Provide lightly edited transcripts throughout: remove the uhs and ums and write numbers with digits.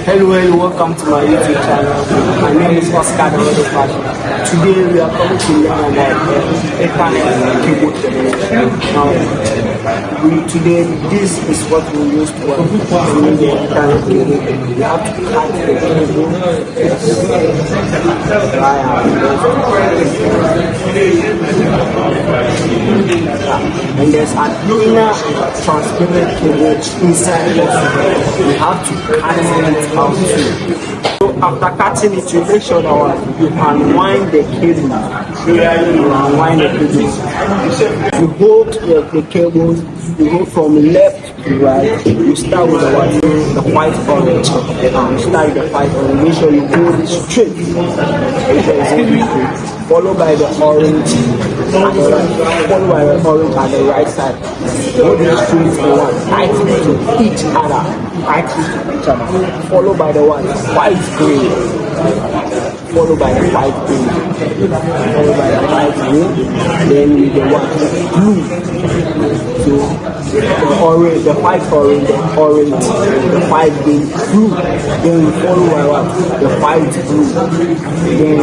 Hello, welcome to my YouTube channel. My name is Oscar. Today we are coming to learn about Ethernet cable termination. Now, today this is what we use to work with the Ethernet cable. We have to cut the cable and there's an inner transparent cable inside it. We have to cut it out too. So after cutting it, you make sure that you unwind the cable. You unwind the cable. You hold the cable. You go from left to right. You start with the white orange. You start with the white orange. Make sure you hold it straight. Followed by the orange at the right. Followed by the orange at the right side. Hold it straight for one. Tight it to each other. Followed by the white green. Followed by the white green. Followed by the white green. Then with the blue. So the orange, the white orange, the orange, the white green, blue. Then we follow by the white blue. Then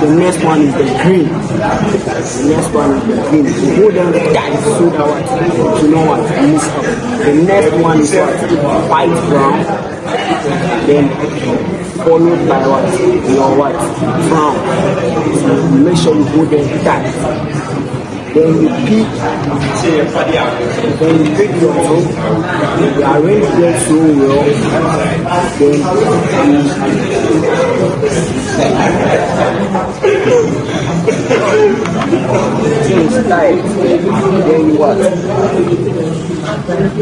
the next one is the green. The next one is the green. You hold them tight so that you know what mix up. The next one is white brown. Then followed by your brown. So make sure you hold them tight. Then you pick your rope, you arrange them so well, then it's tight, then you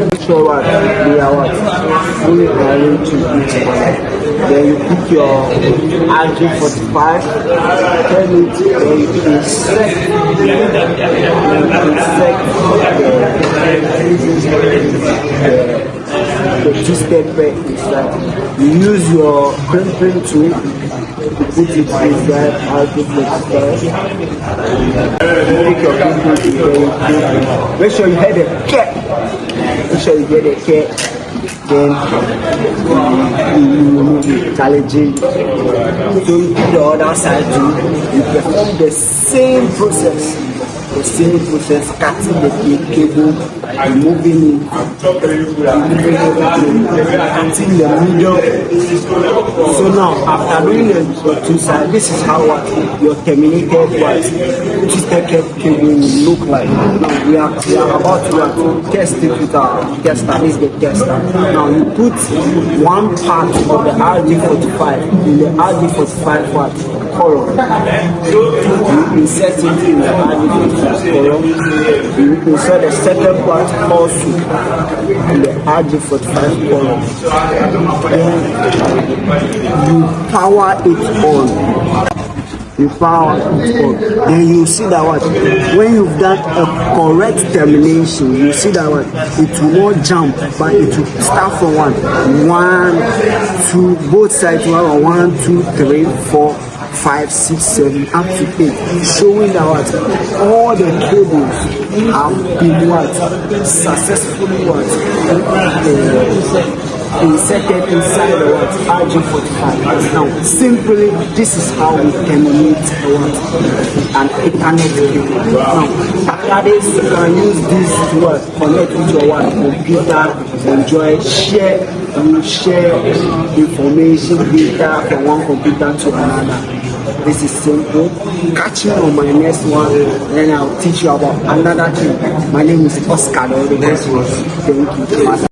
make sure they are fully arranged to each other. Then you pick your RG45, turn it, then you insert the two-step back inside. You use your crimping tool to put it inside RG45. Take your crimping tool, make sure you have the cap. Make sure you get the cap. Then you remove it, challenging. So you put the other side too. You perform the same process. Cutting the cable, removing it, cutting the middle. So now, after doing the two sides, this is how your terminated two-step cable will look like. Now we are about to test it with our tester. This is the tester. Now you put one part of the RG45 in the RG45 column. You insert it in the RG45 column. You insert the second part also in the RG45 column. Then you power it on. Then you see that when you've done a correct termination, you see that it will not jump, but it will start from 1, 2, both sides 1, 2, 3, 4, 5, 6, 7, up to 8, showing that all the cables have been successfully inserted inside the RG45. Now, simply, this is how we terminate an Ethernet cable. Now, after this, you can use this to connect with your computer, enjoy, share information, data from one computer to another. This is simple. Catch me on my next one, then I'll teach you about another thing. My name is Oscar. Thank you.